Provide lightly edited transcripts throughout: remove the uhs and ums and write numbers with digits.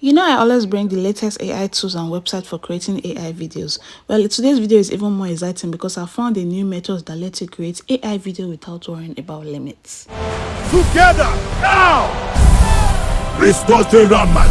You know, I always bring the latest AI tools and websites for creating AI videos. Well, today's video is even more exciting because I found a new method that lets you create AI video without worrying about limits. Together, now! Restore the Raman!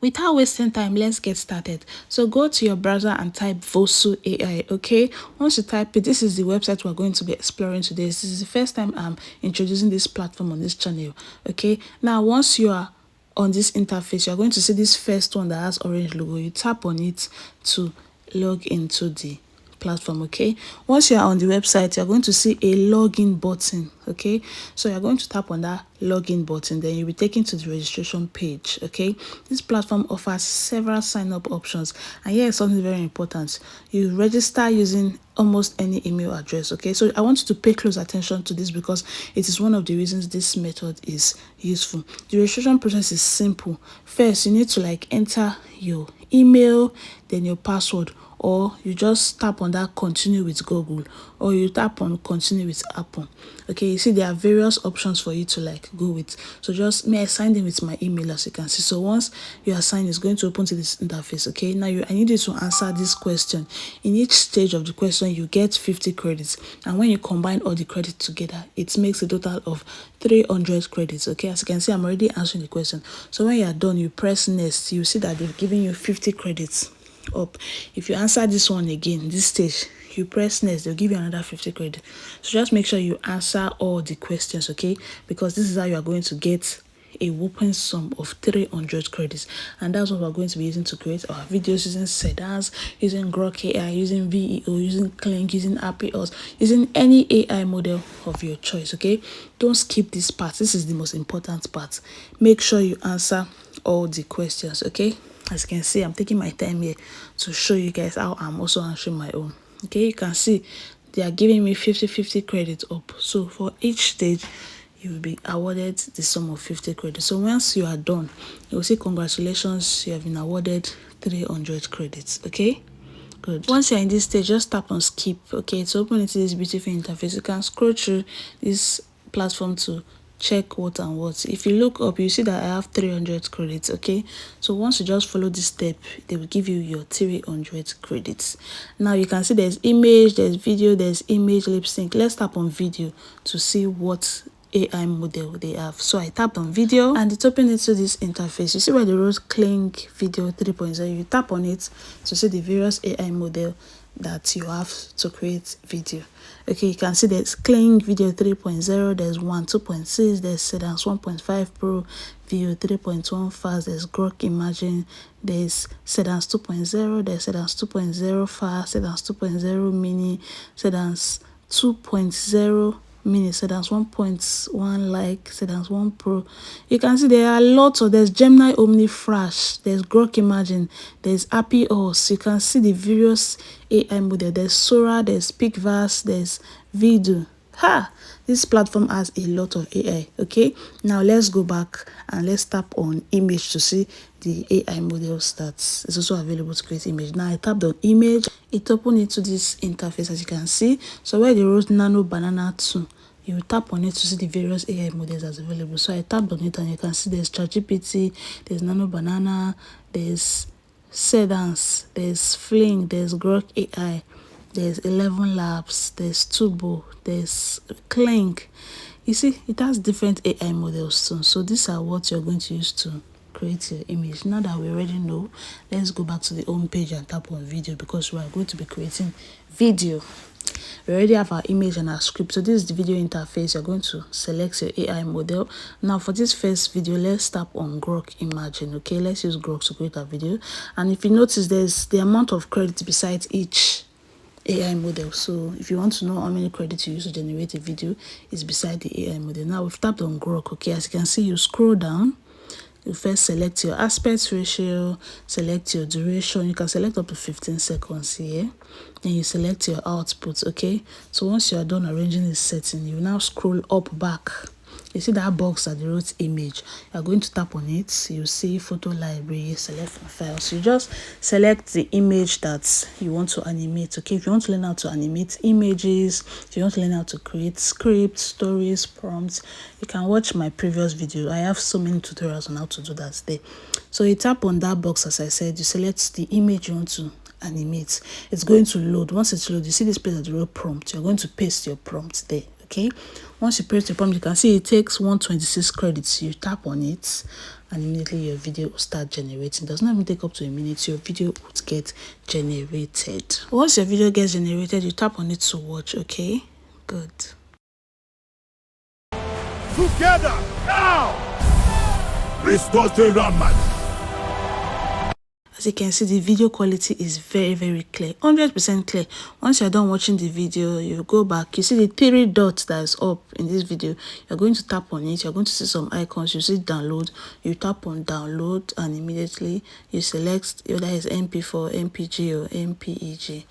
Without wasting time, let's get started. So go to your browser and type Vosu AI, okay? Once you type it, this is the website we're going to be exploring today. This is the first time I'm introducing this platform on this channel, okay? Now, once you are on this interface, you're going to see this first one that has orange logo. You tap on it to log into the platform. Okay, once you are on the website, you're going to see a login button. Okay, so you're going to tap on that login button, then you'll be taken to the registration page. Okay, this platform offers several sign-up options, and here is something very important. You register using almost any email address. Okay, so I want you to pay close attention to this because it is one of the reasons this method is useful. The registration process is simple. First, you need to enter your email, then your password, or you just tap on that continue with Google, or you tap on continue with Apple. Okay, you see there are various options for you to go with. So just I signed in with my email, as you can see. So once you are signed, it's going to open to this interface. Okay, now I need you to answer this question. In each stage of the question, you get 50 credits, and when you combine all the credits together, it makes a total of 300 credits. Okay, as you can see, I'm already answering the question. So when you are done, you press next. You see that they've given you 50 credits up. If you answer this one again, this stage, you press next, they'll give you another 50 credit. So just make sure you answer all the questions, okay? Because this is how you are going to get a whopping sum of 300 credits, and that's what we're going to be using to create our videos, using Seedance, using Grok AI, using VEO, using Kling, using RPOs, using any AI model of your choice. Okay, don't skip this part. This is the most important part. Make sure you answer all the questions. Okay, as you can see, I'm taking my time here to show you guys how I'm also answering my own. Okay, you can see they are giving me 50 credits up. So for each stage, you will be awarded the sum of 50 credits. So once you are done, you will say congratulations, you have been awarded 300 credits. Okay, good. Once you're in this stage, just tap on skip. Okay, to open into this beautiful interface, you can scroll through this platform to check what and what. If you look up, you see that I have 300 credits. Okay, so once you just follow this step, they will give you your 300 credits. Now you can see there's image, there's video, there's image, lip sync. Let's tap on video to see what AI model they have. So I tapped on video and it's opened into this interface. You see where the wrote Kling video 3.0. You tap on it to see the various AI model that you have to create video. Okay, you can see there's Kling video 3.0, there's 2.6, there's Seedance 1.5 Pro, video 3.1 fast, there's Grok Imagine, there's Seedance 2.0, there's Seedance 2.0 fast, Seedance 2.0 mini, Seedance 2.0 mini, Seedance 1.1 Seedance 1 Pro. You can see there are lots of, there's Gemini Omni Flash, there's Grok Imagine, there's RPOs. You can see the various AI model. There's Sora, there's Picverse, there's Video. This platform has a lot of AI. Okay, now let's go back and let's tap on image to see the AI models that is also available to create image. Now I tapped on image, it opened into this interface, as you can see. So where they wrote Nano Banana 2, you tap on it to see the various AI models that's available. So I tapped on it and you can see there's ChatGPT, there's Nano Banana, there's Seedance, there's Fling, there's Grok AI, there's 11 Labs, there's Tubo, there's Kling. You see, it has different AI models too. So these are what you're going to use to create your image. Now that we already know, let's go back to the home page and tap on video because we are going to be creating video. We already have our image and our script. So this is the video interface. You're going to select your AI model. Now for this first video, let's tap on Grok Imagine. Okay, let's use Grok to create our video. And if you notice, there's the amount of credits beside each AI model. So if you want to know how many credits you use to generate a video, it's beside the AI model. Now we've tapped on Grok. Okay, as you can see, you scroll down. You first select your aspect ratio, select your duration. You can select up to 15 seconds here. Then you select your output. Okay, so once you are done arranging this setting, you now scroll up back You see that box that they wrote image. You are going to tap on it. You see photo library, select from files. You just select the image that you want to animate. Okay, if you want to learn how to animate images, if you want to learn how to create scripts, stories, prompts, you can watch my previous video. I have so many tutorials on how to do that there. So you tap on that box, as I said, you select the image you want to animate. It's going to load. Once it's loaded, you see this place at the row prompt. You're going to paste your prompt there. Okay, once you paste your prompt, you can see it takes 126 credits. You tap on it and immediately your video will start generating. It does not even take up to a minute. Your video would get generated. Once your video gets generated, you tap on it to watch. Okay, good. Together now! Restore the Raman! As you can see, the video quality is very clear, 100% clear. Once you're done watching the video, you go back, you see the 3 dots that is up in this video. You're going to tap on it. You're going to see some icons. You see download. You tap on download and immediately you select whether it's MP4, MPG or MPEG.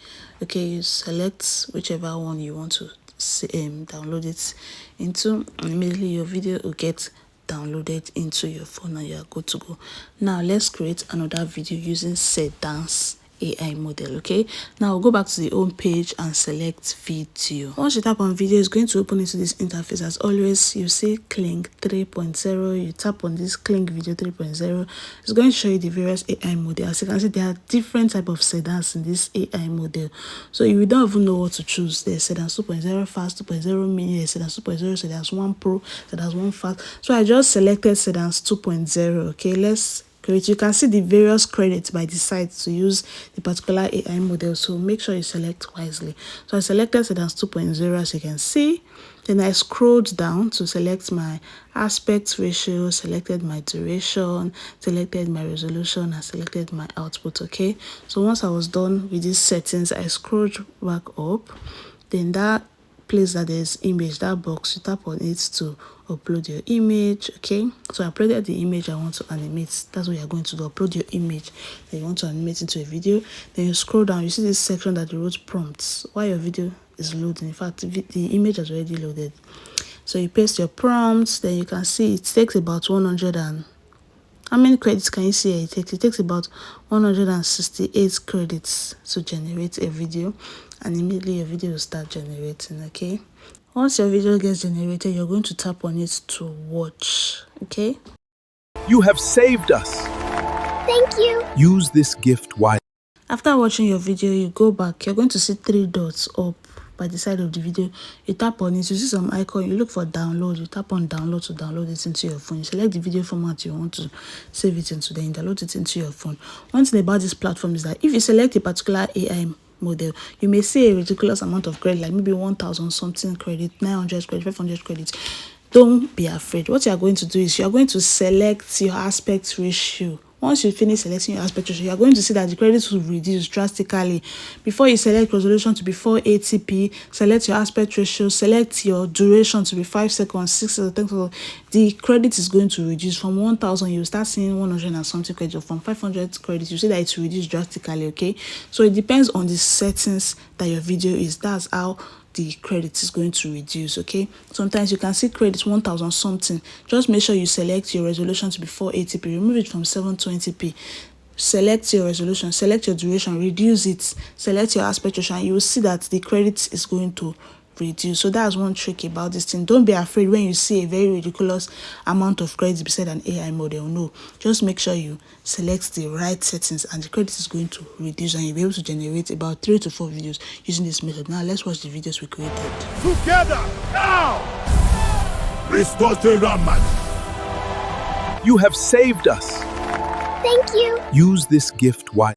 Okay, you select whichever one you want to download it into, and immediately your video will get downloaded into your phone and you are good to go. Now let's create another video using Seedance AI model. Okay, now we'll go back to the home page and select video. Once you tap on video, it's going to open into this interface. As always, you see Kling 3.0. You tap on this Kling video 3.0. It's going to show you the various AI models. As you can see, there are different type of Seedance in this AI model, so you don't even know what to choose. There's Seedance 2.0 fast, 2.0 mini, there's Seedance 2.0, Seedance 1 pro, Seedance 1 fast. So I just selected Seedance 2.0. okay, let's create. You can see the various credits by the site to use the particular AI model, so make sure you select wisely. So I selected Seedance 2.0, as you can see. Then I scrolled down to select my aspect ratio, selected my duration, selected my resolution, and selected my output. Okay, so once I was done with these settings, I scrolled back up. Then that place that there's image, that box, you tap on it to upload your image. Okay, so I uploaded the image I want to animate. That's what you're going to do. Upload your image that you want to animate into a video. Then you scroll down, you see this section that you wrote prompts while your video is loading. In fact, the image has already loaded. So you paste your prompts. Then you can see it takes about 100 and how many credits can you see it takes? It takes about 168 credits to generate a video, and immediately your video will start generating. Okay, once your video gets generated, you're going to tap on it to watch. Okay, you have saved us. Thank you. Use this gift wisely. After watching your video, you go back. You're going to see 3 dots up by the side of the video. You tap on it, you see some icon, you look for download. You tap on download to download it into your phone. You select the video format you want to save it into, then you download it into your phone. One thing about this platform is that if you select a particular AI model, you may see a ridiculous amount of credit, like maybe 1,000 something credit, 900 credit, 500 credits. Don't be afraid. What you are going to do is you are going to select your aspect ratio. Once you finish selecting your aspect ratio, you are going to see that the credits will reduce drastically. Before you select resolution to be 480p, select your aspect ratio, select your duration to be 5 seconds, 6 seconds, 10 seconds, the credit is going to reduce. From 1,000, you start seeing 100 and something credits, or from 500 credits, you see that it will reduce drastically. Okay, so it depends on the settings that your video is. That's how the credit is going to reduce. Okay, sometimes you can see credits 1,000 something. Just make sure you select your resolution to be 480p, remove it from 720p, select your resolution, select your duration, reduce it, select your aspect ratio, and you will see that the credit is going to reduce. So that's one trick about this thing. Don't be afraid when you see a very ridiculous amount of credits beside an AI model. No, just make sure you select the right settings and the credit is going to reduce, and you'll be able to generate about 3 to 4 videos using this method. Now let's watch the videos we created. Together now! Restore the Raman! You have saved us. Thank you. Use this gift wisely.